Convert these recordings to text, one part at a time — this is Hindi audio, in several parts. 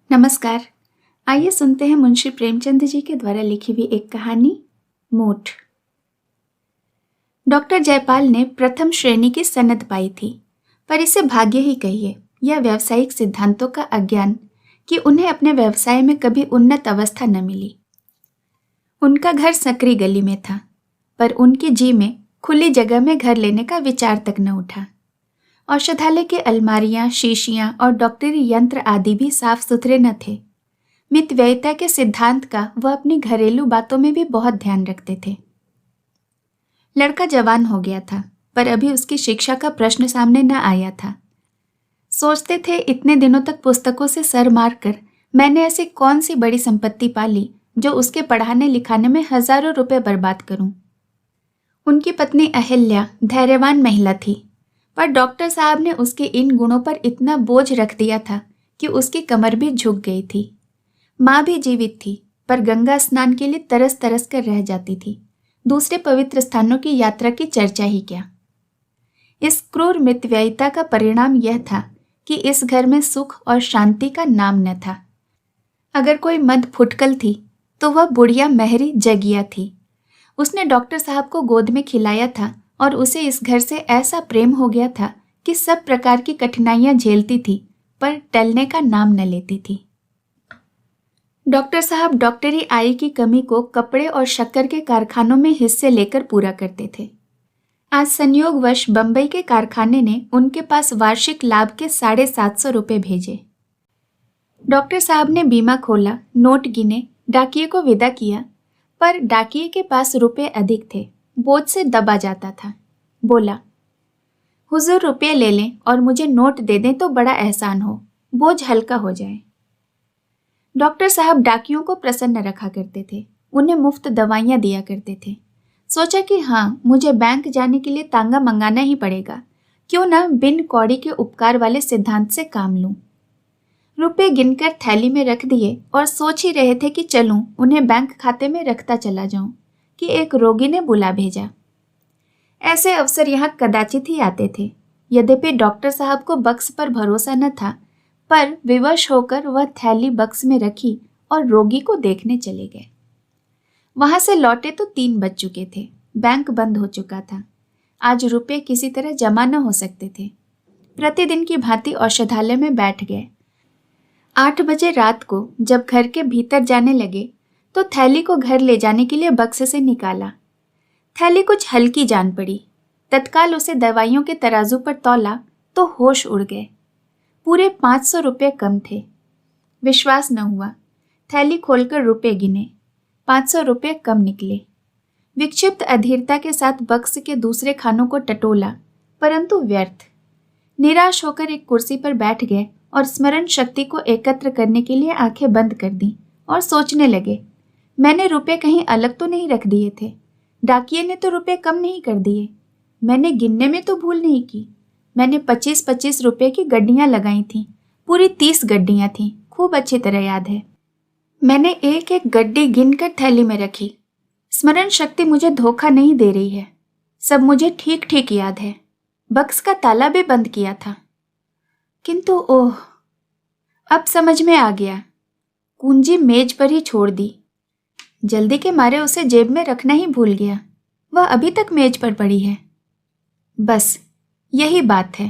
नमस्कार। आइए सुनते हैं मुंशी प्रेमचंद जी के द्वारा लिखी हुई एक कहानी, मूठ। डॉक्टर जयपाल ने प्रथम श्रेणी की सनद पाई थी, पर इसे भाग्य ही कहिए या व्यावसायिक सिद्धांतों का अज्ञान कि उन्हें अपने व्यवसाय में कभी उन्नत अवस्था न मिली। उनका घर सकरी गली में था, पर उनकी जी में खुली जगह में घर लेने का विचार तक न उठा। औषधालय के अलमारियां, शीशियां और डॉक्टरी यंत्र आदि भी साफ सुथरे न थे। मितव्ययिता के सिद्धांत का वह अपनी घरेलू बातों में भी बहुत ध्यान रखते थे। लड़का जवान हो गया था, पर अभी उसकी शिक्षा का प्रश्न सामने न आया था। सोचते थे इतने दिनों तक पुस्तकों से सर मारकर मैंने ऐसी कौन सी बड़ी संपत्ति पाली जो उसके पढ़ाने लिखाने में हजारों रुपए बर्बाद करूं। उनकी पत्नी अहिल्या धैर्यवान महिला थी, पर डॉक्टर साहब ने उसके इन गुणों पर इतना बोझ रख दिया था कि उसकी कमर भी झुक गई थी। माँ भी जीवित थी, पर गंगा स्नान के लिए तरस तरस कर रह जाती थी। दूसरे पवित्र स्थानों की यात्रा की चर्चा ही क्या। इस क्रूर मितव्ययिता का परिणाम यह था कि इस घर में सुख और शांति का नाम न था। अगर कोई मद फुटकल थी तो वह बुढ़िया मेहरी जगिया थी। उसने डॉक्टर साहब को गोद में खिलाया था और उसे इस घर से ऐसा प्रेम हो गया था कि सब प्रकार की कठिनाइयां झेलती थी, पर टलने का नाम न लेती थी। डॉक्टर साहब डॉक्टरी आई की कमी को कपड़े और शक्कर के कारखानों में हिस्से लेकर पूरा करते थे। आज संयोगवश बंबई के कारखाने ने उनके पास वार्षिक लाभ के 750 रुपये भेजे। डॉक्टर साहब ने बीमा खोला, नोट गिने, डाकिये को विदा किया, पर डाकिये के पास रुपए अधिक थे। बोझ से दबा जाता था। बोला, हुजूर रुपये ले लें और मुझे नोट दे दें तो बड़ा एहसान हो, बोझ हल्का हो जाए। डॉक्टर साहब डाकियों को प्रसन्न रखा करते थे, उन्हें मुफ्त दवाइयाँ दिया करते थे। सोचा कि हाँ, मुझे बैंक जाने के लिए तांगा मंगाना ही पड़ेगा, क्यों ना बिन कौड़ी के उपकार वाले सिद्धांत से काम लूं। रुपए गिनकर थैली में रख दिए और सोच ही रहे थे कि चलूं उन्हें बैंक खाते में रखता चला जाऊं कि एक रोगी ने बुला भेजा। ऐसे अवसर यहाँ कदाचित ही आते थे। यद्यपि डॉक्टर साहब को बक्स पर भरोसा न था, पर विवश होकर वह थैली बक्स में रखी और रोगी को देखने चले गए। वहां से लौटे तो 3 बज चुके थे। बैंक बंद हो चुका था। आज रुपए किसी तरह जमा न हो सकते थे। प्रतिदिन की भांति औषधालय में बैठ गए। 8 बजे रात को जब घर के भीतर जाने लगे तो थैली को घर ले जाने के लिए बक्स से निकाला। थैली कुछ हल्की जान पड़ी। तत्काल उसे दवाइयों के तराजू पर तौला तो होश उड़ गए। पूरे 500 रुपये कम थे। विश्वास न हुआ। थैली खोलकर रुपए गिने, 500 रुपये कम निकले। विक्षिप्त अधीरता के साथ बक्स के दूसरे खानों को टटोला, परंतु व्यर्थ। निराश होकर एक कुर्सी पर बैठ गए और स्मरण शक्ति को एकत्र करने के लिए आंखें बंद कर दी और सोचने लगे, मैंने रुपए कहीं अलग तो नहीं रख दिए थे। डाकिये ने तो रुपए कम नहीं कर दिए। मैंने गिनने में तो भूल नहीं की। मैंने 25-25 रुपए की गड्डियां लगाई थीं। पूरी 30 गड्डियां थीं, खूब अच्छी तरह याद है। मैंने एक एक गड्डी गिनकर थैली में रखी। स्मरण शक्ति मुझे धोखा नहीं दे रही है। सब मुझे ठीक ठीक याद है। बक्स का ताला भी बंद किया था। किंतु ओह, अब समझ में आ गया। कुंजी मेज पर ही छोड़ दी। जल्दी के मारे उसे जेब में रखना ही भूल गया। वह अभी तक मेज पर पड़ी है। बस यही बात है।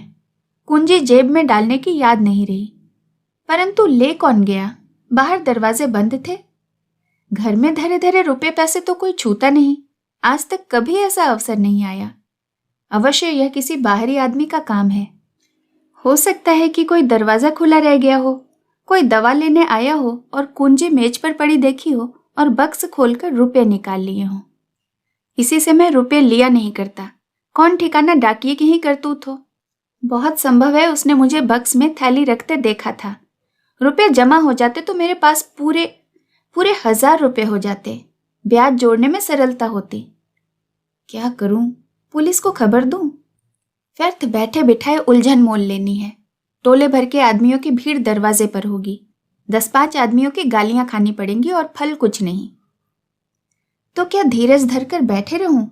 कुंजी जेब में डालने की याद नहीं रही। परंतु ले कौन गया? बाहर दरवाजे बंद थे। घर में धरे धरे रुपए पैसे तो कोई छूता नहीं। आज तक कभी ऐसा अवसर नहीं आया। अवश्य यह किसी बाहरी आदमी का काम है। हो सकता है कि कोई दरवाजा खुला रह गया हो, कोई दवा लेने आया हो और कुंजी मेज पर पड़ी देखी हो और बक्स खोलकर रुपए निकाल लिए हों। इसी से मैं रुपए लिया नहीं करता। कौन ठिकाना डाकिये की ही करतूत हो। बहुत संभव है उसने मुझे बक्स में थैली रखते देखा था। रुपए जमा हो जाते तो मेरे पास पूरे 1000 रुपए हो जाते। ब्याज जोड़ने में सरलता होती। क्या करूं? पुलिस को खबर दूं? व्यर्थ बैठे बिठाए उलझन मोल लेनी है। टोले भर के आदमियों की भीड़ दरवाजे पर होगी। 10-5 आदमियों की गालियां खानी पड़ेंगी और फल कुछ नहीं। तो क्या धीरज धरकर बैठे रहूं?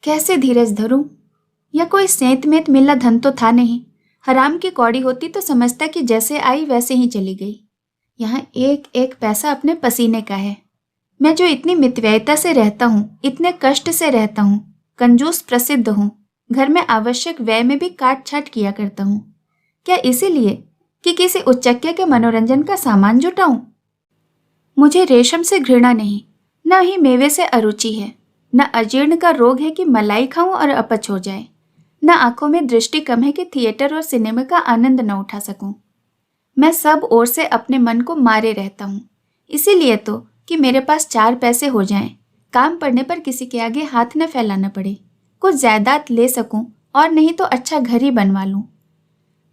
कैसे धीरज धरूं? या कोई सेंत मेत मिला धन तो था नहीं। हराम की कौड़ी होती तो समझता कि जैसे आई वैसे ही चली गई। यहाँ एक एक पैसा अपने पसीने का है। मैं जो इतनी मितव्ययिता से रहता हूँ, इतने कष्ट से रहता हूँ, कंजूस प्रसिद्ध हूँ, घर में आवश्यक व्यय में भी काट छाट किया करता हूँ, क्या इसीलिए कि किसी उच्चक्य के मनोरंजन का सामान जुटाऊं? मुझे रेशम से घृणा नहीं, न ही मेवे से अरुचि है, न अजीर्ण का रोग है कि मलाई खाऊं और अपच हो जाए, न आंखों में दृष्टि कम है कि थिएटर और सिनेमा का आनंद न उठा सकूं। मैं सब ओर से अपने मन को मारे रहता हूँ, इसीलिए तो कि मेरे पास 4 पैसे हो जाएं, काम पड़ने पर किसी के आगे हाथ न फैलाना पड़े, कुछ जायदाद ले सकूं और नहीं तो अच्छा घर ही बनवा लूं।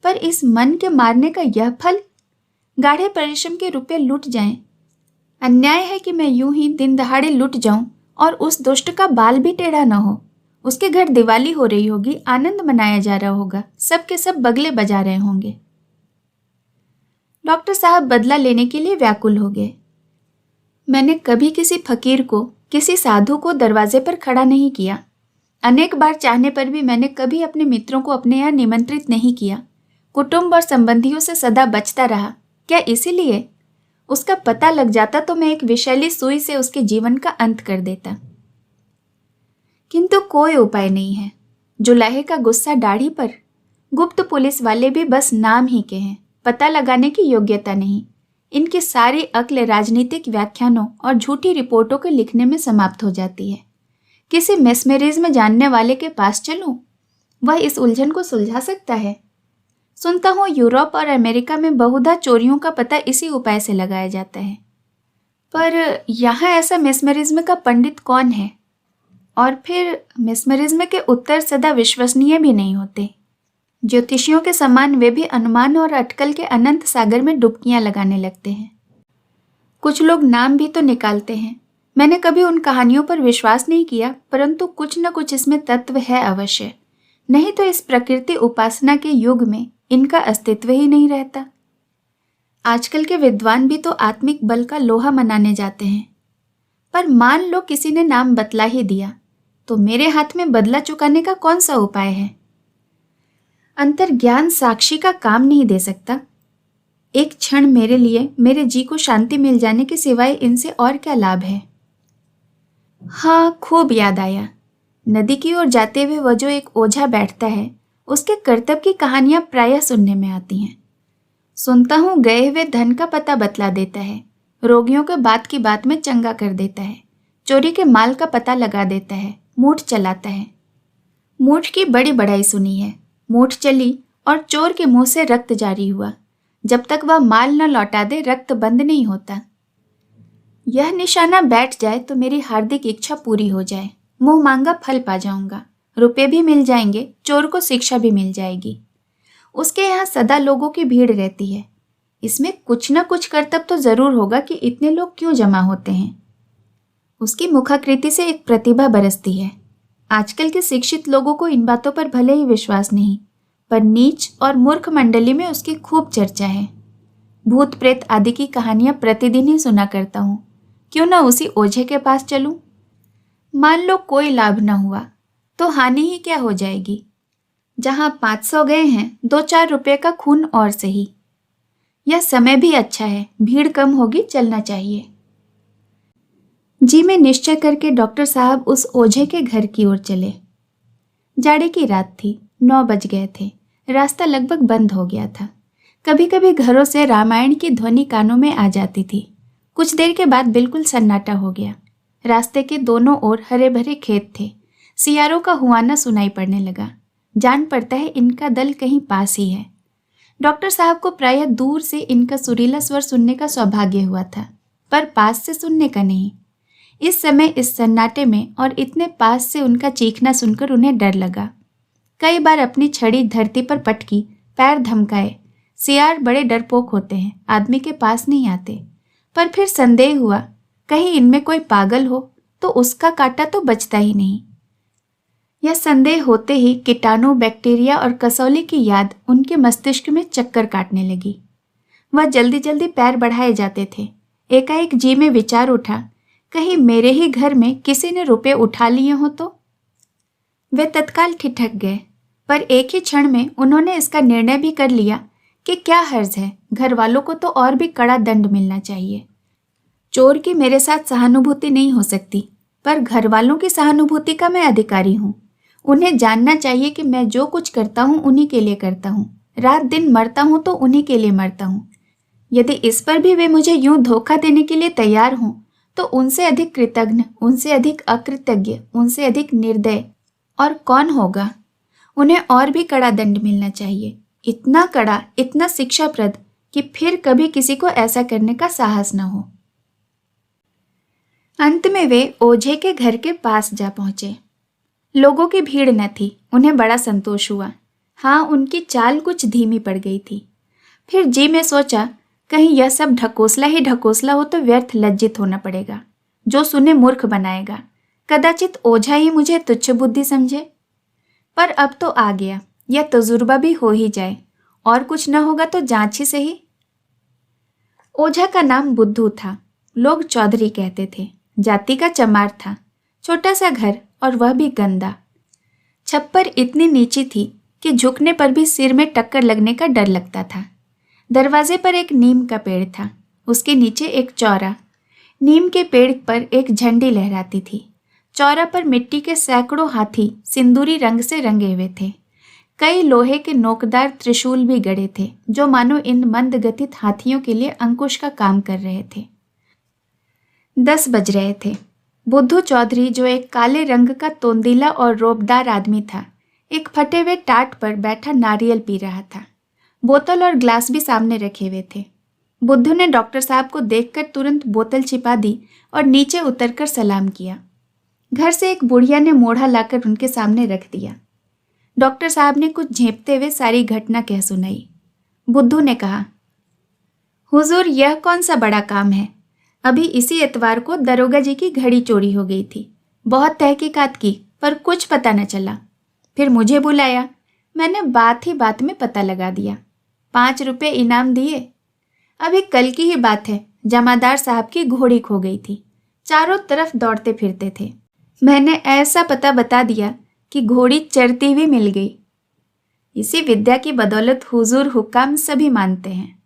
पर इस मन के मारने का यह फल, गाढ़े परिश्रम के रुपए लुट जाएं। अन्याय है कि मैं यूं ही दिन दहाड़े लुट जाऊं और उस दुष्ट का बाल भी टेढ़ा न हो। उसके घर दिवाली हो रही होगी, आनंद मनाया जा रहा होगा, सब के सब बगले बजा रहे होंगे। डॉक्टर साहब बदला लेने के लिए व्याकुल हो गए। मैंने कभी किसी फकीर को, किसी साधु को दरवाजे पर खड़ा नहीं किया। अनेक बार चाहने पर भी मैंने कभी अपने मित्रों को अपने यहाँ निमंत्रित नहीं किया। कुटुंब और संबंधियों से सदा बचता रहा। क्या इसीलिए? उसका पता लग जाता तो मैं एक विषैली सुई से उसके जीवन का अंत कर देता। किंतु कोई उपाय नहीं है। जुलाहे का गुस्सा दाढ़ी पर। गुप्त पुलिस वाले भी बस नाम ही के हैं, पता लगाने की योग्यता नहीं। इनकी सारी अक्ल राजनीतिक व्याख्यानों और झूठी रिपोर्टों के लिखने में समाप्त हो जाती है। किसी मेस्मेरिज्म जानने वाले के पास चलूं? वह इस उलझन को सुलझा सकता है। सुनता हूँ यूरोप और अमेरिका में बहुधा चोरियों का पता इसी उपाय से लगाया जाता है। पर यहाँ ऐसा मेस्मरिज्म का पंडित कौन है? और फिर मेस्मरिज्म के उत्तर सदा विश्वसनीय भी नहीं होते। ज्योतिषियों के समान वे भी अनुमान और अटकल के अनंत सागर में डुबकियां लगाने लगते हैं। कुछ लोग नाम भी तो निकालते हैं। मैंने कभी उन कहानियों पर विश्वास नहीं किया, परंतु कुछ न कुछ इसमें तत्व है अवश्य। नहीं तो इस प्रकृति उपासना के युग में इनका अस्तित्व ही नहीं रहता। आजकल के विद्वान भी तो आत्मिक बल का लोहा मनाने जाते हैं। पर मान लो किसी ने नाम बतला ही दिया, तो मेरे हाथ में बदला चुकाने का कौन सा उपाय है? अंतर्ज्ञान साक्षी का काम नहीं दे सकता। एक क्षण मेरे लिए मेरे जी को शांति मिल जाने के सिवाय इनसे और क्या लाभ है? हाँ, खूब याद आया। नदी की ओर जाते हुए वह जो एक ओझा बैठता है, उसके कर्तव्य की कहानियां प्रायः सुनने में आती हैं। सुनता हूँ गए हुए धन का पता बतला देता है, रोगियों को बात की बात में चंगा कर देता है, चोरी के माल का पता लगा देता है, मूठ चलाता है। मूठ की बड़ी बड़ाई सुनी है। मूठ चली और चोर के मुंह से रक्त जारी हुआ। जब तक वह माल न लौटा दे, रक्त बंद नहीं होता। यह निशाना बैठ जाए तो मेरी हार्दिक इच्छा पूरी हो जाए। मुंह मांगा फल पा जाऊंगा, रुपए भी मिल जाएंगे, चोर को शिक्षा भी मिल जाएगी। उसके यहाँ सदा लोगों की भीड़ रहती है। इसमें कुछ न कुछ कर्तव्य तो जरूर होगा कि इतने लोग क्यों जमा होते हैं। उसकी मुखाकृति से एक प्रतिभा बरसती है। आजकल के शिक्षित लोगों को इन बातों पर भले ही विश्वास नहीं, पर नीच और मूर्ख मंडली में उसकी खूब चर्चा है। भूत प्रेत आदि की कहानियां प्रतिदिन ही सुना करता हूँ। क्यों ना उसी ओझे के पास चलूं? मान लो कोई लाभ न हुआ तो हानि ही क्या हो जाएगी। जहां 500 गए हैं, 2-4 रुपए का खून और सही। यह समय भी अच्छा है, भीड़ कम होगी, चलना चाहिए। जी में निश्चय करके डॉक्टर साहब उस ओझे के घर की ओर चले। जाड़े की रात थी, 9 बज गए थे। रास्ता लगभग बंद हो गया था। कभी कभी घरों से रामायण की ध्वनि कानों में आ जाती थी। कुछ देर के बाद बिल्कुल सन्नाटा हो गया। रास्ते के दोनों ओर हरे भरे खेत थे। सियारों का हुआना सुनाई पड़ने लगा। जान पड़ता है इनका दल कहीं पास ही है। डॉक्टर साहब को प्रायः दूर से इनका सुरीला स्वर सुनने का सौभाग्य हुआ था, पर पास से सुनने का नहीं। इस समय इस सन्नाटे में और इतने पास से उनका चीखना सुनकर उन्हें डर लगा। कई बार अपनी छड़ी धरती पर पटकी, पैर धमकाए। सियार बड़े डरपोक होते हैं, आदमी के पास नहीं आते। पर फिर संदेह हुआ, कहीं इनमें कोई पागल हो तो उसका कांटा तो बचता ही नहीं। यह संदेह होते ही कीटाणु, बैक्टीरिया और कसौली की याद उनके मस्तिष्क में चक्कर काटने लगी। वह जल्दी जल्दी पैर बढ़ाए जाते थे। एकाएक जी में विचार उठा, कहीं मेरे ही घर में किसी ने रुपए उठा लिए हो तो। वे तत्काल ठिठक गए, पर एक ही क्षण में उन्होंने इसका निर्णय भी कर लिया कि कि क्या हर्ज है, घर वालों को तो और भी कड़ा दंड मिलना चाहिए। चोर की मेरे साथ सहानुभूति नहीं हो सकती, पर घर वालों की सहानुभूति का मैं अधिकारी हूँ। उन्हें जानना चाहिए कि मैं जो कुछ करता हूँ उन्हीं के लिए करता हूँ, रात दिन मरता हूँ तो उन्हीं के लिए मरता हूँ। यदि इस पर भी वे मुझे यूं धोखा देने के लिए तैयार हों, तो उनसे अधिक कृतज्ञ, उनसे अधिक अकृतज्ञ, उनसे अधिक निर्दय और कौन होगा। उन्हें और भी कड़ा दंड मिलना चाहिए, इतना कड़ा, इतना शिक्षाप्रद कि फिर कभी किसी को ऐसा करने का साहस न हो। अंत में वे ओझे के घर के पास जा पहुंचे। लोगों की भीड़ न थी, उन्हें बड़ा संतोष हुआ। हाँ, उनकी चाल कुछ धीमी पड़ गई थी। फिर जी में सोचा, कहीं यह सब ढकोसला ही ढकोसला हो तो व्यर्थ लज्जित होना पड़ेगा। जो सुने मूर्ख बनाएगा। कदाचित ओझा ही मुझे तुच्छ बुद्धि समझे। पर अब तो आ गया, यह तजुर्बा भी हो ही जाए, और कुछ न होगा तो जांच ही सही। ओझा का नाम बुद्धू था, लोग चौधरी कहते थे। जाति का चमार था, छोटा सा घर और वह भी गंदा। छप्पर इतनी नीची थी कि झुकने पर भी सिर में टक्कर लगने का डर लगता था। दरवाजे पर एक नीम का पेड़ था, उसके नीचे एक चौरा। नीम के पेड़ पर एक झंडी लहराती थी। चौरा पर मिट्टी के सैकड़ों हाथी सिंदूरी रंग से रंगे हुए थे। कई लोहे के नोकदार त्रिशूल भी गड़े थे, जो मानो इन मंदगतित हाथियों के लिए अंकुश का काम कर रहे थे। 10 बज रहे थे। बुद्धू चौधरी, जो एक काले रंग का तोंदीला और रोबदार आदमी था, एक फटे हुए टाट पर बैठा नारियल पी रहा था। बोतल और ग्लास भी सामने रखे हुए थे। बुद्धू ने डॉक्टर साहब को देखकर तुरंत बोतल छिपा दी और नीचे उतरकर सलाम किया। घर से एक बुढ़िया ने मोढ़ा लाकर उनके सामने रख दिया। डॉक्टर साहब ने कुछ झेंपते हुए सारी घटना कह सुनाई। बुद्धू ने कहा, हुजूर, यह कौन सा बड़ा काम है। अभी इसी एतवार को दरोगा जी की घड़ी चोरी हो गई थी। बहुत तहकीकात की, पर कुछ पता न चला। फिर मुझे बुलाया, मैंने बात ही बात में पता लगा दिया। 5 रुपये इनाम दिए। अभी कल की ही बात है, जमादार साहब की घोड़ी खो गई थी। चारों तरफ दौड़ते फिरते थे। मैंने ऐसा पता बता दिया कि घोड़ी चरती हुई मिल गई। इसी विद्या की बदौलत हुजूर हुक्काम सभी मानते हैं।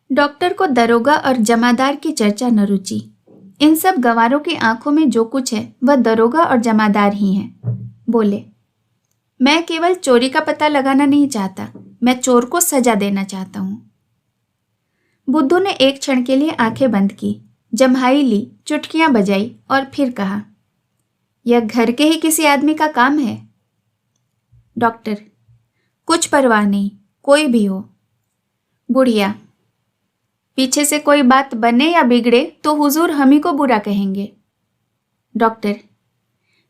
डॉक्टर को दरोगा और जमादार की चर्चा न रुचि। इन सब गंवारों की आंखों में जो कुछ है वह दरोगा और जमादार ही हैं। बोले, मैं केवल चोरी का पता लगाना नहीं चाहता, मैं चोर को सजा देना चाहता हूं। बुद्धू ने एक क्षण के लिए आंखें बंद की, जम्हाई ली, चुटकियां बजाई और फिर कहा, यह घर के ही किसी आदमी का काम है। डॉक्टर, कुछ परवाह नहीं, कोई भी हो। बुढ़िया, पीछे से कोई बात बने या बिगड़े तो हुजूर हम ही को बुरा कहेंगे। डॉक्टर,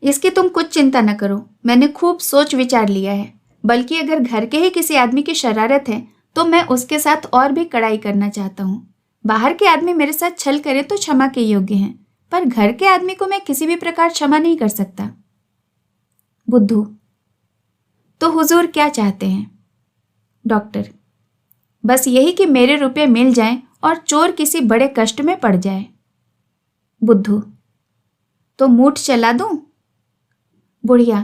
इसकी तुम कुछ चिंता न करो, मैंने खूब सोच विचार लिया है। बल्कि अगर घर के ही किसी आदमी की शरारत है तो मैं उसके साथ और भी कड़ाई करना चाहता हूँ। बाहर के आदमी मेरे साथ छल करे तो क्षमा के योग्य हैं, पर घर के आदमी को मैं किसी भी प्रकार क्षमा नहीं कर सकता। बुद्धू, तो हुजूर क्या चाहते हैं? डॉक्टर, बस यही कि मेरे रुपए मिल जाएं और चोर किसी बड़े कष्ट में पड़ जाए। बुद्धू, तो मूठ चला दूं? बुढ़िया,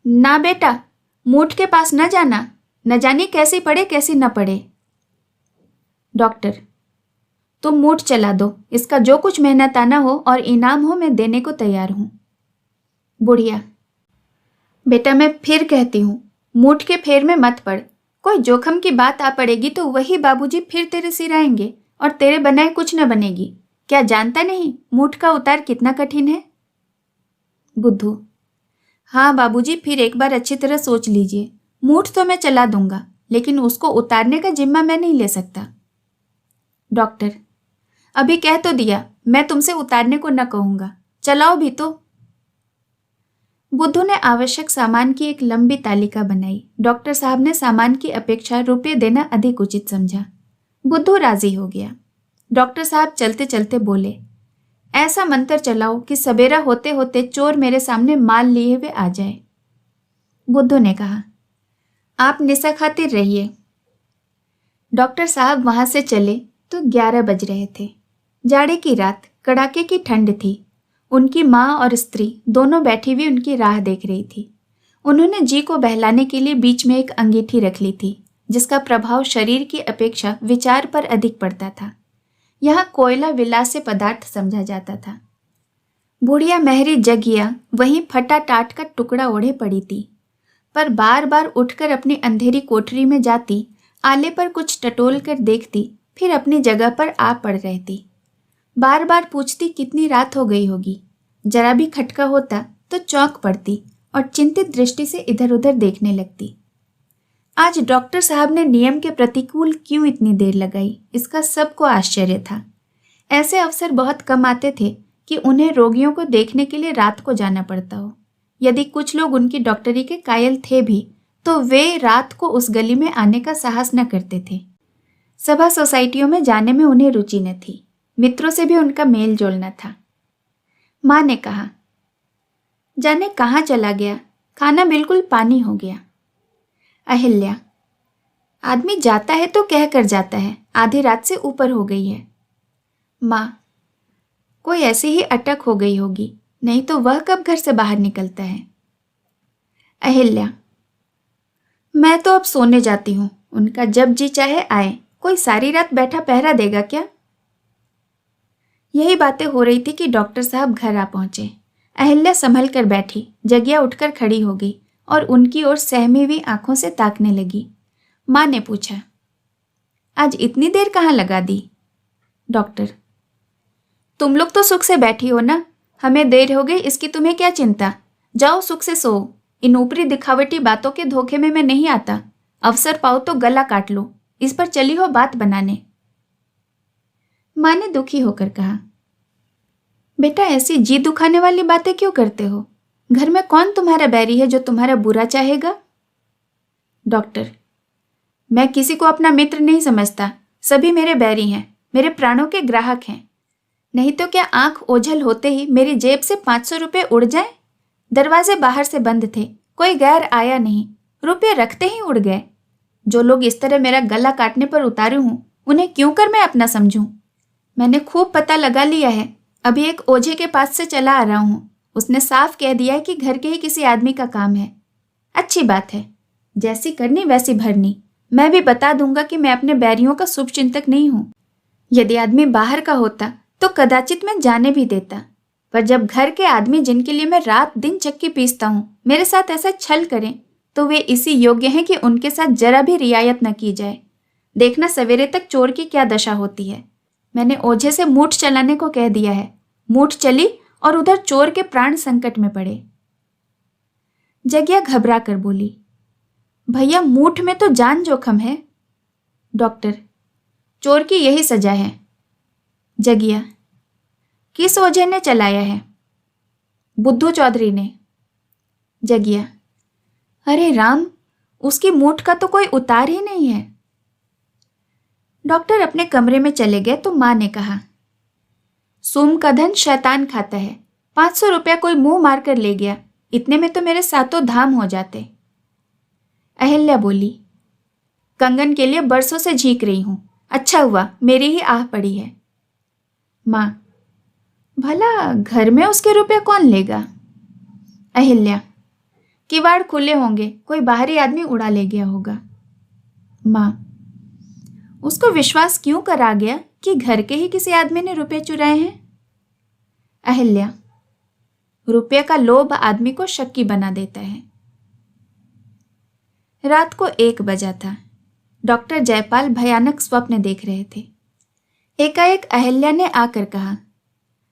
ना बेटा, मूठ के पास न जाना, न जाने कैसी पड़े कैसी न पड़े। डॉक्टर, तुम मूठ चला दो, इसका जो कुछ मेहनताना हो और इनाम हो मैं देने को तैयार हूं। बुढ़िया, बेटा मैं फिर कहती हूं, मूठ के फेर में मत पड़। कोई जोखम की बात आ पड़ेगी तो वही बाबूजी फिर तेरे सिर आएंगे और तेरे बनाए कुछ न बनेगी। क्या जानता नहीं मूठ का उतार कितना कठिन है? बुद्धू, हाँ बाबूजी, फिर एक बार अच्छी तरह सोच लीजिए। मूठ तो मैं चला दूंगा, लेकिन उसको उतारने का जिम्मा मैं नहीं ले सकता। डॉक्टर, अभी कह तो दिया, मैं तुमसे उतारने को न कहूंगा, चलाओ भी तो। बुद्धू ने आवश्यक सामान की एक लंबी तालिका बनाई। डॉक्टर साहब ने सामान की अपेक्षा रुपये देना अधिक उचित समझा। बुद्धू राजी हो गया। डॉक्टर साहब चलते चलते बोले, ऐसा मंत्र चलाओ कि सवेरा होते होते चोर मेरे सामने माल लिए हुए आ जाए। बुद्धू ने कहा, आप निशा खातिर रहिए। डॉक्टर साहब वहां से चले तो 11 बज रहे थे। जाड़े की रात, कड़ाके की ठंड थी। उनकी माँ और स्त्री दोनों बैठी हुई उनकी राह देख रही थी। उन्होंने जी को बहलाने के लिए बीच में एक अंगीठी रख ली थी। जिसका प्रभाव शरीर की अपेक्षा विचार पर अधिक पड़ता था। यहाँ कोयला विलास्य पदार्थ समझा जाता था। बुढ़िया मेहरी जगिया वहीं फटा टाट का टुकड़ा ओढ़े पड़ी थी, पर बार बार उठकर अपनी अंधेरी कोठरी में जाती, आले पर कुछ टटोल कर देखती, फिर अपनी जगह पर आ पड़ रहती। बार बार पूछती कितनी रात हो गई होगी। जरा भी खटका होता तो चौंक पड़ती और चिंतित दृष्टि से इधर उधर देखने लगती। आज डॉक्टर साहब ने नियम के प्रतिकूल क्यों इतनी देर लगाई, इसका सबको आश्चर्य था। ऐसे अवसर बहुत कम आते थे कि उन्हें रोगियों को देखने के लिए रात को जाना पड़ता हो। यदि कुछ लोग उनकी डॉक्टरी के कायल थे भी तो वे रात को उस गली में आने का साहस न करते थे। सभा सोसाइटियों में जाने में उन्हें रुचि न थी। मित्रों से भी उनका मेल जोल न था। माँ ने कहा, जाने कहाँ चला गया, खाना बिल्कुल पानी हो गया। अहिल्या, आदमी जाता है तो कह कर जाता है, आधी रात से ऊपर हो गई है। माँ, कोई ऐसी ही अटक हो गई होगी, नहीं तो वह कब घर से बाहर निकलता है। अहिल्या, मैं तो अब सोने जाती हूँ, उनका जब जी चाहे आए, कोई सारी रात बैठा पहरा देगा क्या। यही बातें हो रही थी कि डॉक्टर साहब घर आ पहुंचे। अहिल्या संभल कर बैठी, जगिया उठकर खड़ी हो गई और उनकी ओर सहमी हुई आंखों से ताकने लगी। माँ ने पूछा, आज इतनी देर कहाँ लगा दी। डॉक्टर, तुम लोग तो सुख से बैठी हो ना, हमें देर हो गई इसकी तुम्हें क्या चिंता। जाओ सुख से सो, इन ऊपरी दिखावटी बातों के धोखे में मैं नहीं आता। अवसर पाओ तो गला काट लो, इस पर चली हो बात बनाने। माँ ने दुखी होकर कहा, बेटा ऐसी जी दुखाने वाली बातें क्यों करते हो। घर में कौन तुम्हारा बैरी है जो तुम्हारा बुरा चाहेगा। डॉक्टर, मैं किसी को अपना मित्र नहीं समझता, सभी मेरे बैरी हैं, मेरे प्राणों के ग्राहक हैं। नहीं तो क्या आंख ओझल होते ही मेरी जेब से 500 रुपये उड़ जाए। दरवाजे बाहर से बंद थे, कोई गैर आया नहीं, रुपये रखते ही उड़ गए। जो लोग इस तरह मेरा गला काटने पर उतारू हूं, उन्हें क्यों कर मैं अपना समझूं। मैंने खूब पता लगा लिया है, अभी एक ओझे के पास से चला आ रहा हूं। उसने साफ कह दिया है कि घर के ही किसी आदमी का काम है। अच्छी बात है, जैसी करनी वैसी भरनी। मैं भी बता दूंगा कि मैं अपने बैरियों का शुभ चिंतक नहीं हूं। यदि आदमी बाहर का होता तो कदाचित मैं जाने भी देता, पर जब घर के आदमी जिनके लिए मैं रात दिन चक्की पीसता हूं मेरे साथ ऐसा छल करें तो वे इसी योग्य हैं कि उनके साथ जरा भी रियायत न की जाए। देखना सवेरे तक चोर की क्या दशा होती है। मैंने ओझे से मूठ चलाने को कह दिया है, मूठ चली और उधर चोर के प्राण संकट में पड़े। जगिया घबरा कर बोली, भैया मूठ में तो जान जोखम है। डॉक्टर, चोर की यही सजा है। जगिया, किस ओझे ने चलाया है। बुद्धू चौधरी ने। जगिया, अरे राम, उसकी मूठ का तो कोई उतार ही नहीं है। डॉक्टर अपने कमरे में चले गए तो माँ ने कहा, सोम का धन शैतान खाता है, 500 रुपया कोई मुंह मार कर ले गया, इतने में तो मेरे सातों धाम हो जाते। अहिल्या बोली, कंगन के लिए बरसों से झींक रही हूं, अच्छा हुआ मेरी ही आह पड़ी है। माँ, भला घर में उसके रुपया कौन लेगा। अहिल्या, किवाड़ खुले होंगे, कोई बाहरी आदमी उड़ा ले गया होगा। माँ, उसको विश्वास क्यों करा गया कि घर के ही किसी आदमी ने रुपये चुराए हैं। अहिल्या, रुपये का लोभ आदमी को शक्की बना देता है। रात को 1 बजा था। डॉक्टर जयपाल भयानक स्वप्न देख रहे थे। एकाएक अहिल्या ने आकर कहा,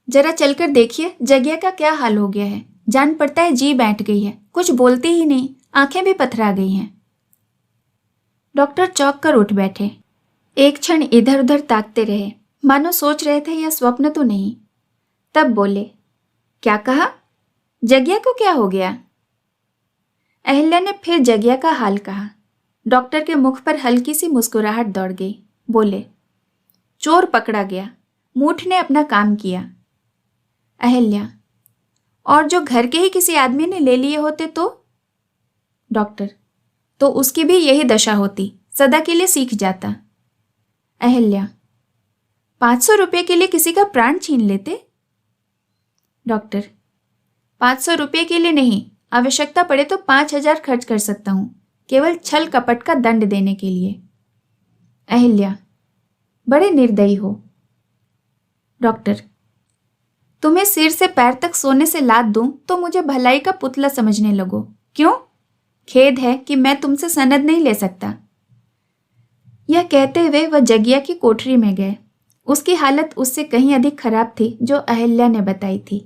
जरा चलकर देखिए जगिया का क्या हाल हो गया है। जान पड़ता है जी बैठ गई है, कुछ बोलती ही नहीं, आंखें भी पथरा गई हैं। डॉक्टर चौंक कर उठ बैठे। एक क्षण इधर उधर ताकते रहे, मानो सोच रहे थे यह स्वप्न तो नहीं। तब बोले, क्या कहा, जगिया को क्या हो गया। अहिल्या ने फिर जगिया का हाल कहा। डॉक्टर के मुख पर हल्की सी मुस्कुराहट दौड़ गई। बोले, चोर पकड़ा गया, मूठ ने अपना काम किया। अहिल्या, और जो घर के ही किसी आदमी ने ले लिए होते तो। डॉक्टर, तो उसकी भी यही दशा होती, सदा के लिए सीख जाता। अहिल्या, 500 रुपये के लिए किसी का प्राण छीन लेते। डॉक्टर, 500 रुपये के लिए नहीं, आवश्यकता पड़े तो 5000 खर्च कर सकता हूं, केवल छल कपट का दंड देने के लिए। अहिल्या, बड़े निर्दयी हो। डॉक्टर, तुम्हें सिर से पैर तक सोने से लाद दूं तो मुझे भलाई का पुतला समझने लगो। क्यों? खेद है कि मैं तुमसे सनद नहीं ले सकता। यह कहते हुए वह जगिया की कोठरी में गए। उसकी हालत उससे कहीं अधिक खराब थी जो अहिल्या ने बताई थी।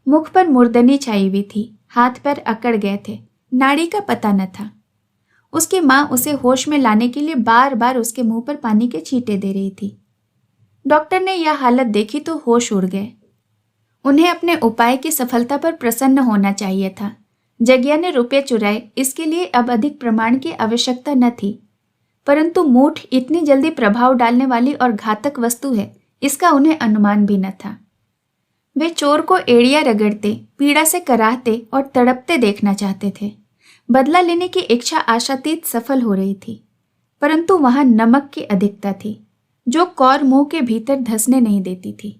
मुख पर मुर्दनी छाई हुई थी, हाथ पैर अकड़ गए थे, नाड़ी का पता न था। उसकी माँ उसे होश में लाने के लिए बार बार उसके मुंह पर पानी के छींटे दे रही थी। डॉक्टर ने यह हालत देखी तो होश उड़ गए। उन्हें अपने उपाय की सफलता पर प्रसन्न होना चाहिए था। जगिया ने रुपये चुराए, इसके लिए अब अधिक प्रमाण की आवश्यकता न थी, परंतु मूठ इतनी जल्दी प्रभाव डालने वाली और घातक वस्तु है, इसका उन्हें अनुमान भी न था। वे चोर को एड़ियां रगड़ते, पीड़ा से कराहते और तड़पते देखना चाहते थे। बदला लेने की इच्छा आशातीत सफल हो रही थी, परंतु वहां नमक की अधिकता थी जो कौर मुंह के भीतर धंसने नहीं देती थी।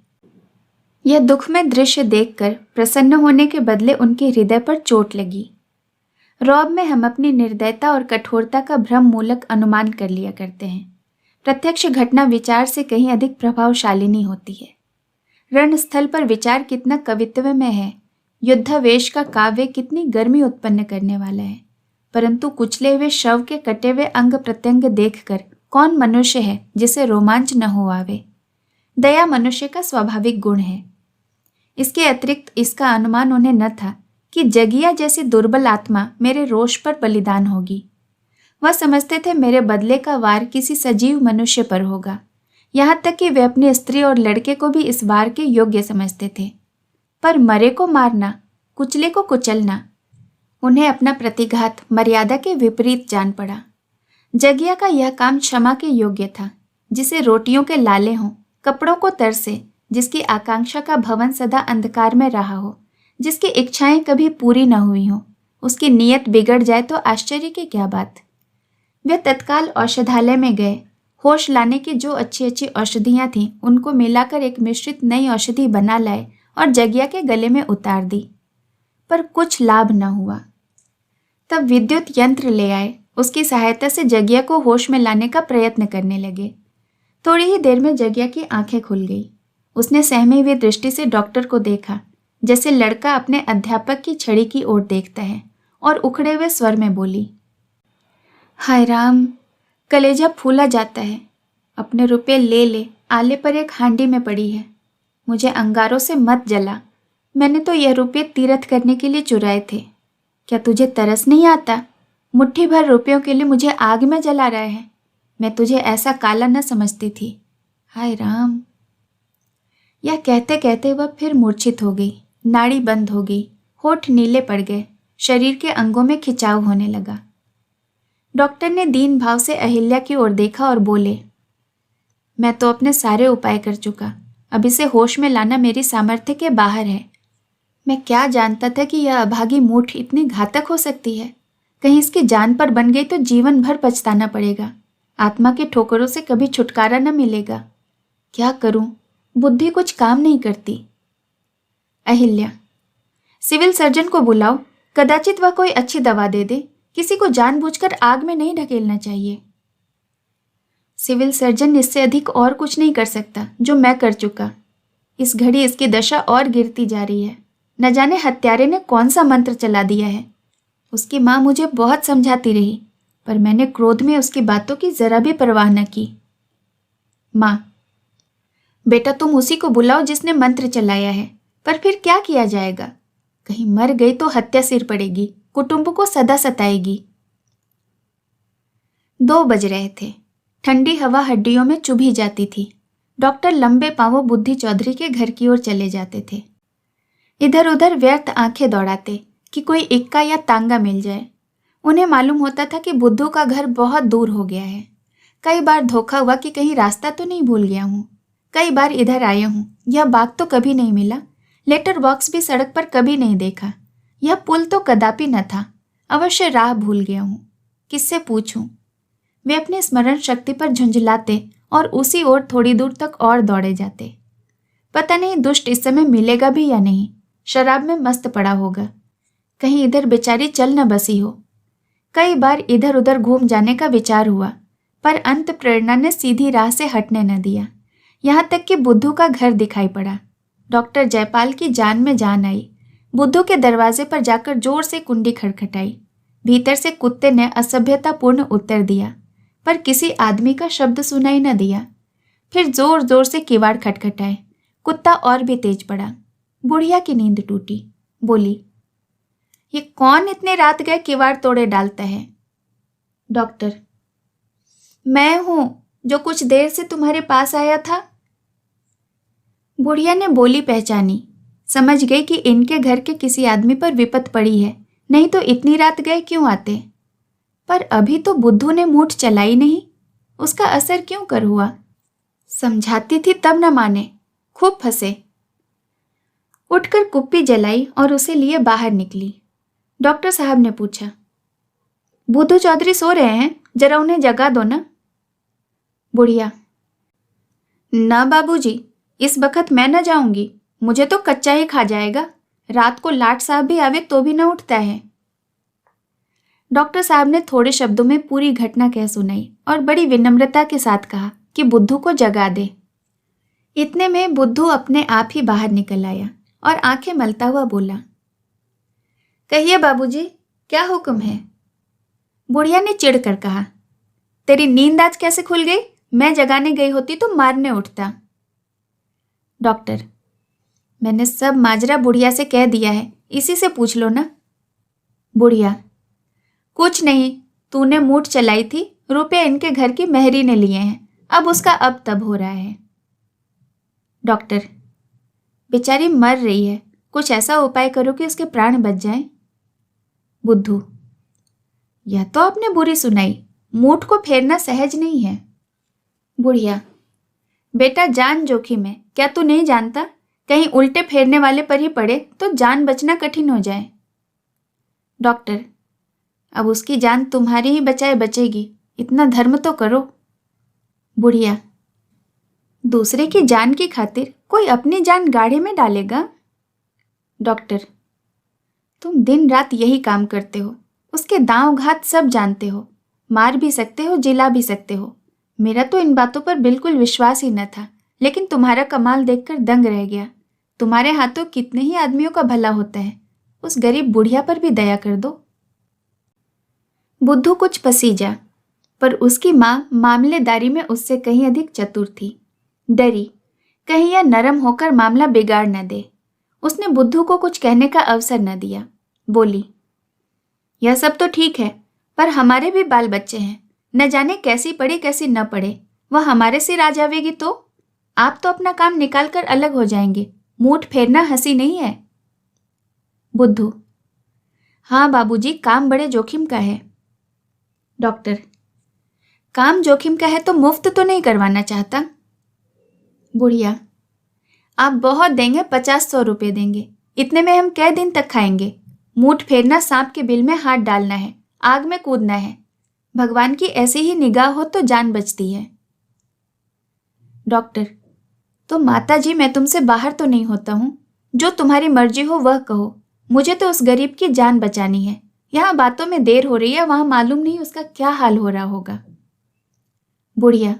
यह दुखमय दृश्य देखकर प्रसन्न होने के बदले उनके हृदय पर चोट लगी। रौब में हम अपनी निर्दयता और कठोरता का भ्रम मूलक अनुमान कर लिया करते हैं। प्रत्यक्ष घटना विचार से कहीं अधिक प्रभावशालिनी होती है। रणस्थल पर विचार कितना कवित्वमय है, युद्धावेश का काव्य कितनी गर्मी उत्पन्न करने वाला है, परंतु कुचले हुए शव के कटे हुए अंग प्रत्यंग देखकर कौन मनुष्य है जिसे रोमांच न हो आवे। दया मनुष्य का स्वाभाविक गुण है। इसके अतिरिक्त इसका अनुमान उन्हें न था कि जगिया जैसी दुर्बल आत्मा मेरे रोष पर बलिदान होगी। वह समझते थे मेरे बदले का वार किसी सजीव मनुष्य पर होगा। यहाँ तक कि वे अपनी स्त्री और लड़के को भी इस वार के योग्य समझते थे। पर मरे को मारना, कुचले को कुचलना, उन्हें अपना प्रतिघात मर्यादा के विपरीत जान पड़ा। जगिया का यह काम क्षमा के योग्य था। जिसे रोटियों के लाले हों, कपड़ों को तरसे, जिसकी आकांक्षा का भवन सदा अंधकार में रहा हो, जिसकी इच्छाएं कभी पूरी न हुई हों, उसकी नीयत बिगड़ जाए तो आश्चर्य की क्या बात। वे तत्काल औषधालय में गए। होश लाने की जो अच्छी अच्छी औषधियाँ थीं उनको मिलाकर एक मिश्रित नई औषधि बना लाए और जगिया के गले में उतार दी, पर कुछ लाभ न हुआ। तब विद्युत यंत्र ले आए। उसकी सहायता से जगिया को होश में लाने का प्रयत्न करने लगे। थोड़ी ही देर में जगिया की आंखें खुल गई। उसने सहमी हुई दृष्टि से डॉक्टर को देखा, जैसे लड़का अपने अध्यापक की छड़ी की ओर देखता है, और उखड़े हुए स्वर में बोली, हाय राम, कलेजा फूला जाता है। अपने रुपये ले ले, आले पर एक हांडी में पड़ी है। मुझे अंगारों से मत जला। मैंने तो यह रुपये तीर्थ करने के लिए चुराए थे। क्या तुझे तरस नहीं आता? मुट्ठी भर रुपयों के लिए मुझे आग में जला रहा है। मैं तुझे ऐसा काला न समझती थी। हाय राम। यह कहते कहते वह फिर मूर्छित हो गई। नाड़ी बंद हो गई, होठ नीले पड़ गए, शरीर के अंगों में खिंचाव होने लगा। डॉक्टर ने दीन भाव से अहिल्या की ओर देखा और बोले, मैं तो अपने सारे उपाय कर चुका। अब इसे होश में लाना मेरी सामर्थ्य के बाहर है। मैं क्या जानता था कि यह अभागी मूठ इतनी घातक हो सकती है। कहीं इसकी जान पर बन गई तो जीवन भर पछताना पड़ेगा। आत्मा की ठोकरों से कभी छुटकारा न मिलेगा। क्या करूं? बुद्धि कुछ काम नहीं करती। अहिल्या, सिविल सर्जन को बुलाओ, कदाचित वह कोई अच्छी दवा दे दे। किसी को जानबूझकर आग में नहीं ढकेलना चाहिए। सिविल सर्जन इससे अधिक और कुछ नहीं कर सकता जो मैं कर चुका। इस घड़ी इसकी दशा और गिरती जा रही है। न जाने हत्यारे ने कौन सा मंत्र चला दिया है। उसकी माँ मुझे बहुत समझाती रही, पर मैंने क्रोध में उसकी बातों की जरा भी परवाह न की। माँ, बेटा तुम उसी को बुलाओ जिसने मंत्र चलाया है, पर फिर क्या किया जाएगा? कहीं मर गई तो हत्या सिर पड़ेगी, कुटुंब को सदा सताएगी। 2 बज रहे थे। ठंडी हवा हड्डियों में चुभी जाती थी। डॉक्टर लंबे पांवों बुद्धि चौधरी के घर की ओर चले जाते थे। इधर उधर व्यर्थ आंखें दौड़ाते कि कोई इक्का या तांगा मिल जाए। उन्हें मालूम होता था कि बुद्धू का घर बहुत दूर हो गया है। कई बार धोखा हुआ कि कहीं रास्ता तो नहीं भूल गया हूँ। कई बार इधर आया हूँ, यह बाग तो कभी नहीं मिला। लेटर बॉक्स भी सड़क पर कभी नहीं देखा। यह पुल तो कदापि न था। अवश्य राह भूल गया हूँ। किससे पूछूं? वे अपनी स्मरण शक्ति पर झुंझलाते और उसी ओर थोड़ी दूर तक और दौड़े जाते। पता नहीं दुष्ट इस समय मिलेगा भी या नहीं। शराब में मस्त पड़ा होगा। कहीं इधर बेचारी चल न बसी हो। कई बार इधर उधर घूम जाने का विचार हुआ, पर अंत प्रेरणा ने सीधी राह से हटने न दिया। यहाँ तक कि बुद्धू का घर दिखाई पड़ा। डॉक्टर जयपाल की जान में जान आई। बुद्धू के दरवाजे पर जाकर जोर से कुंडी खटखटाई। भीतर से कुत्ते ने असभ्यतापूर्ण उत्तर दिया, पर किसी आदमी का शब्द सुनाई न दिया। फिर जोर जोर से किवाड़ खटखटाए। कुत्ता और भी तेज पड़ा। बुढ़िया की नींद टूटी। बोली, ये कौन इतने रात गए किवाड़ तोड़े डालता है? डॉक्टर, मैं हूं जो कुछ देर से तुम्हारे पास आया था। बुढ़िया ने बोली पहचानी। समझ गई कि इनके घर के किसी आदमी पर विपत पड़ी है, नहीं तो इतनी रात गए क्यों आते। पर अभी तो बुद्धू ने मूठ चलाई नहीं, उसका असर क्यों कर हुआ? समझाती थी तब न माने, खूब फंसे। उठकर कुप्पी जलाई और उसे लिए बाहर निकली। डॉक्टर साहब ने पूछा, बुद्धू चौधरी सो रहे हैं, जरा उन्हें जगा दो ना। बुढ़िया, ना बाबूजी, इस बखत मैं न जाऊंगी, मुझे तो कच्चा ही खा जाएगा। रात को लाट साहब भी आवे तो भी न उठता है। डॉक्टर साहब ने थोड़े शब्दों में पूरी घटना कह सुनाई और बड़ी विनम्रता के साथ कहा कि बुद्धू को जगा दे। इतने में बुद्धू अपने आप ही बाहर निकल आया और आंखें मलता हुआ बोला, कहिए बाबूजी, क्या हुक्म है? बुढ़िया ने चिढ़कर कहा, तेरी नींद आज कैसे खुल गई? मैं जगाने गई होती तो मारने उठता। डॉक्टर, मैंने सब माजरा बुढ़िया से कह दिया है, इसी से पूछ लो ना। बुढ़िया, कुछ नहीं, तूने मूठ चलाई थी, रुपए इनके घर की मेहरी ने लिए हैं, अब उसका अब तब हो रहा है। डॉक्टर, बेचारी मर रही है, कुछ ऐसा उपाय करो कि उसके प्राण बच जाएं। बुद्धू, यह तो आपने बुरी सुनाई, मूठ को फेरना सहज नहीं है। बुढ़िया, बेटा जान जोखिम है, क्या तू नहीं जानता? कहीं उल्टे फेरने वाले पर ही पड़े तो जान बचना कठिन हो जाए। डॉक्टर, अब उसकी जान तुम्हारी ही बचाए बचेगी, इतना धर्म तो करो। बुढ़िया, दूसरे की जान की खातिर कोई अपनी जान गाढ़े में डालेगा? डॉक्टर, तुम दिन रात यही काम करते हो, उसके दांव घात सब जानते हो, मार भी सकते हो, जिला भी सकते हो। मेरा तो इन बातों पर बिल्कुल विश्वास ही न था, लेकिन तुम्हारा कमाल देखकर दंग रह गया। तुम्हारे हाथों कितने ही आदमियों का भला होता है, उस गरीब बुढ़िया पर भी दया कर दो। बुद्धू कुछ पसीजा, पर उसकी माँ मामलेदारी में उससे कहीं अधिक चतुर थी। डरी कहीं यह नरम होकर मामला बिगाड़ न दे। उसने बुद्धू को कुछ कहने का अवसर न दिया। बोली, यह सब तो ठीक है, पर हमारे भी बाल बच्चे हैं, न जाने कैसी पड़े कैसी न पड़े, वह हमारे सिर आ जावेगी तो? आप तो अपना काम निकाल कर अलग हो जाएंगे, मूठ फेरना हंसी नहीं है। बुद्धू, हाँ बाबूजी, काम बड़े जोखिम का है। डॉक्टर, काम जोखिम का है तो मुफ्त तो नहीं करवाना चाहता। बुढ़िया, आप बहुत देंगे, 50-100 रुपये देंगे, इतने में हम कै दिन तक खाएंगे? मूठ फेरना सांप के बिल में हाथ डालना है, आग में कूदना है। भगवान की ऐसी ही निगाह हो तो जान बचती है। डॉक्टर, तो माता जी, मैं तुमसे बाहर तो नहीं होता हूँ, जो तुम्हारी मर्जी हो वह कहो, मुझे तो उस गरीब की जान बचानी है। यहाँ बातों में देर हो रही है, वहां मालूम नहीं उसका क्या हाल हो रहा होगा। बुढ़िया,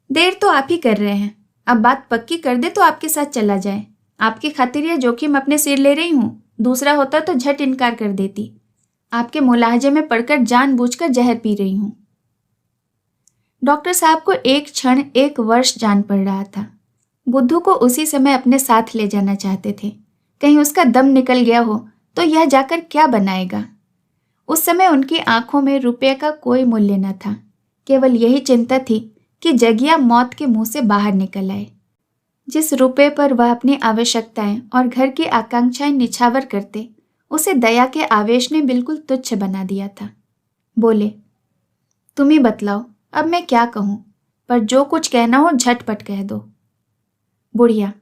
देर तो आप ही कर रहे हैं, अब बात पक्की कर दे तो आपके साथ चला जाए। आपकी खातिर यह जोखिम अपने सिर ले रही हूँ, दूसरा होता तो झट इनकार कर देती। आपके मुलाहजे में पड़कर जानबूझकर जहर पी रही हूँ। डॉक्टर साहब को एक क्षण 1 वर्ष जान पड़ रहा था। बुद्धू को उसी समय अपने साथ ले जाना चाहते थे, कहीं उसका दम निकल गया हो तो यह जाकर क्या बनाएगा। उस समय उनकी आंखों में रुपये का कोई मूल्य न था, केवल यही चिंता थी कि जगिया मौत के मुंह से बाहर निकल आए। जिस रुपये पर वह अपनी आवश्यकताएं और घर की आकांक्षाएं निछावर करते, उसे दया के आवेश ने बिल्कुल तुच्छ बना दिया था। बोले, तुम ही बतलाओ अब मैं क्या कहूं, पर जो कुछ कहना हो झटपट कह दो। बुढ़िया,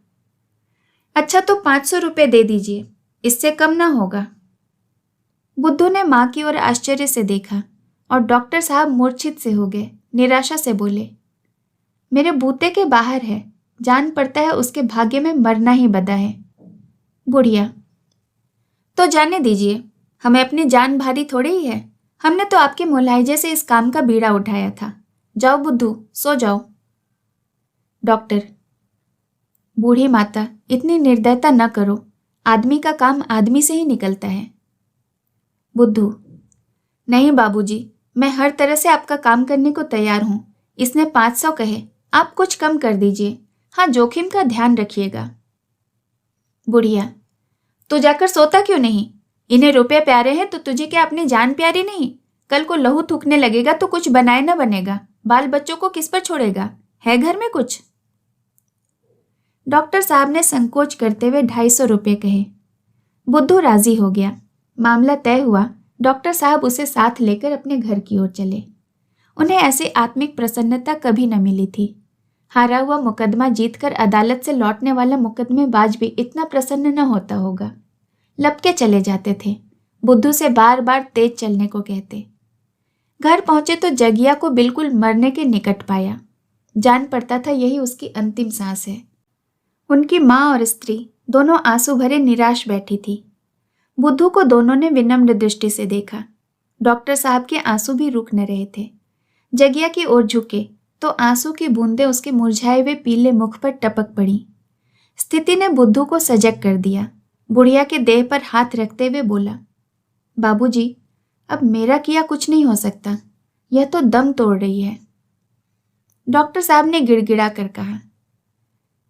अच्छा तो 500 रुपये दे दीजिए, इससे कम ना होगा। बुद्धू ने माँ की ओर आश्चर्य से देखा और डॉक्टर साहब मूर्छित से हो गए। निराशा से बोले, मेरे बूते के बाहर है, जान पड़ता है उसके भाग्य में मरना ही बदा है। बुढ़िया, तो जाने दीजिए, हमें अपनी जान भारी थोड़ी ही है, हमने तो आपके मुलाहिजे से इस काम का बीड़ा उठाया था। जाओ बुद्धू, सो जाओ। डॉक्टर, बूढ़ी माता, इतनी निर्दयता न करो। आदमी का काम आदमी से ही निकलता है। बुद्धू, नहीं बाबूजी, मैं हर तरह से आपका काम करने को तैयार हूँ। इसने 500 कहे, आप कुछ कम कर दीजिए। हाँ, जोखिम का ध्यान रखिएगा। बुढ़िया, तो जाकर सोता क्यों नहीं? इन्हें रुपए प्यारे हैं तो तुझे क्या अपनी जान प्यारी नहीं? कल को लहू थूकने लगेगा तो कुछ बनाए न बनेगा। बाल बच्चों को किस पर छोड़ेगा? है घर में कुछ? डॉक्टर साहब ने संकोच करते हुए 250 रुपये कहे। बुद्धू राजी हो गया। मामला तय हुआ। डॉक्टर साहब उसे साथ लेकर अपने घर की ओर चले। उन्हें ऐसी आत्मिक प्रसन्नता कभी न मिली थी। हारा हुआ मुकदमा जीतकर अदालत से लौटने वाला मुकदमेबाज भी इतना प्रसन्न न होता होगा। लपके चले जाते थे। बुद्धू से बार बार तेज चलने को कहते। घर पहुंचे तो जगिया को बिल्कुल मरने के निकट पाया। जान पड़ता था यही उसकी अंतिम सांस है। उनकी माँ और स्त्री दोनों आंसू भरे निराश बैठी थी। बुद्धू को दोनों ने विनम्र दृष्टि से देखा। डॉक्टर साहब के आंसू भी रुक न रहे थे। जगिया की ओर झुके तो आंसू की बूंदें उसके मुरझाए हुए पीले मुख पर टपक पड़ी। स्थिति ने बुद्धू को सजग कर दिया। बुढ़िया के देह पर हाथ रखते हुए बोला, बाबूजी, अब मेरा किया कुछ नहीं हो सकता। यह तो दम तोड़ रही है। डॉक्टर साहब ने गिड़गिड़ा कर कहा,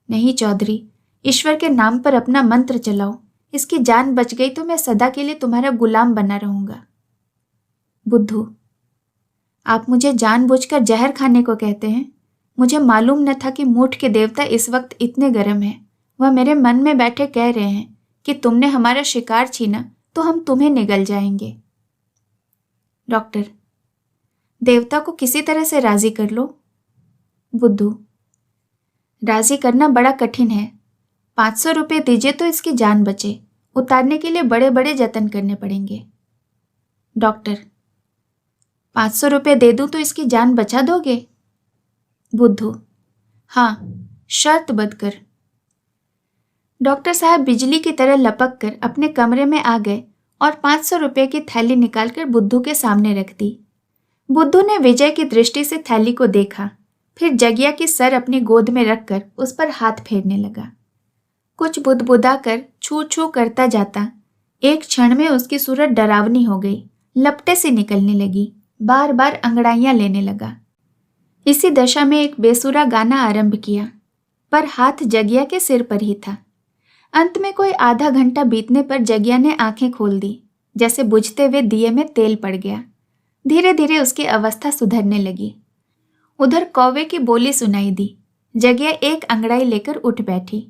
नहीं चौधरी, ईश्वर के नाम पर अपना मंत्र चलाओ। इसकी जान बच गई तो मैं सदा के लिए तुम्हारा गुलाम बना रहूंगा। बुद्धू, आप मुझे जानबूझकर जहर खाने को कहते हैं। मुझे मालूम न था कि मूठ के देवता इस वक्त इतने गर्म हैं। वह मेरे मन में बैठे कह रहे हैं कि तुमने हमारा शिकार छीना तो हम तुम्हें निगल जाएंगे। डॉक्टर, देवता को किसी तरह से राजी कर लो। बुद्धू, राजी करना बड़ा कठिन है। 500 रुपये दीजिए तो इसकी जान बचे। उतारने के लिए बड़े बड़े जतन करने पड़ेंगे। डॉक्टर, 500 रुपये दे दूं तो इसकी जान बचा दोगे? बुद्धू, हाँ, शर्त बदकर। डॉक्टर साहब बिजली की तरह लपक कर अपने कमरे में आ गए और 500 रुपये की थैली निकालकर बुद्धू के सामने रख दी। बुद्धू ने विजय की दृष्टि से थैली को देखा, फिर जगिया की सर अपनी गोद में रखकर उस पर हाथ फेरने लगा। कुछ बुदबुदा कर छू छू करता जाता। एक क्षण में उसकी सूरत डरावनी हो गई, लपटे से निकलने लगी, बार बार अंगड़ाइयां लेने लगा। इसी दशा में एक बेसुरा गाना आरंभ किया, पर हाथ जगिया के सिर पर ही था। अंत में कोई आधा घंटा बीतने पर जगिया ने आंखें खोल दी, जैसे बुझते हुए दिए में तेल पड़ गया। धीरे धीरे उसकी अवस्था सुधरने लगी। उधर कौवे की बोली सुनाई दी। जगिया एक अंगड़ाई लेकर उठ बैठी।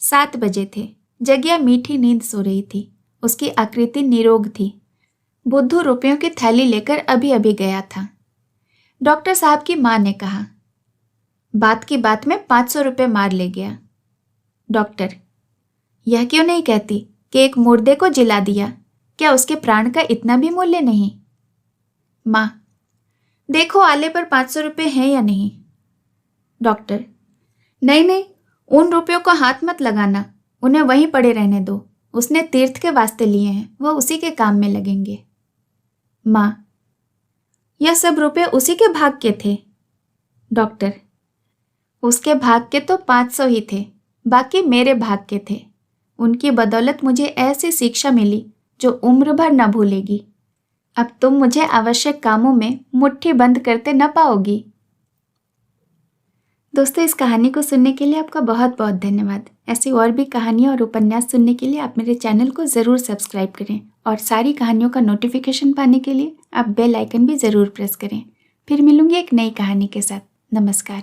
7 बजे थे। जगिया मीठी नींद सो रही थी। उसकी आकृति निरोग थी। बुद्धू रुपयों की थैली लेकर अभी अभी गया था। डॉक्टर साहब की माँ ने कहा, बात की बात में 500 रुपये मार ले गया। डॉक्टर, यह क्यों नहीं कहती कि एक मुर्दे को जिला दिया? क्या उसके प्राण का इतना भी मूल्य नहीं? माँ, देखो आले पर 500 रुपये हैं या नहीं। डॉक्टर, नहीं नहीं, उन रुपयों को हाथ मत लगाना, उन्हें वहीं पड़े रहने दो। उसने तीर्थ के वास्ते लिए हैं, वह उसी के काम में लगेंगे। माँ, यह सब रुपये उसी के भाग के थे। डॉक्टर, उसके भाग के तो 500 ही थे, बाकी मेरे भाग के थे। उनकी बदौलत मुझे ऐसी शिक्षा मिली जो उम्र भर न भूलेगी। अब तुम मुझे आवश्यक कामों में मुट्ठी बंद करते न पाओगी। दोस्तों, इस कहानी को सुनने के लिए आपका बहुत बहुत धन्यवाद। ऐसी और भी कहानियाँ और उपन्यास सुनने के लिए आप मेरे चैनल को ज़रूर सब्सक्राइब करें और सारी कहानियों का नोटिफिकेशन पाने के लिए आप बेल आइकन भी ज़रूर प्रेस करें। फिर मिलूंगी एक नई कहानी के साथ। नमस्कार।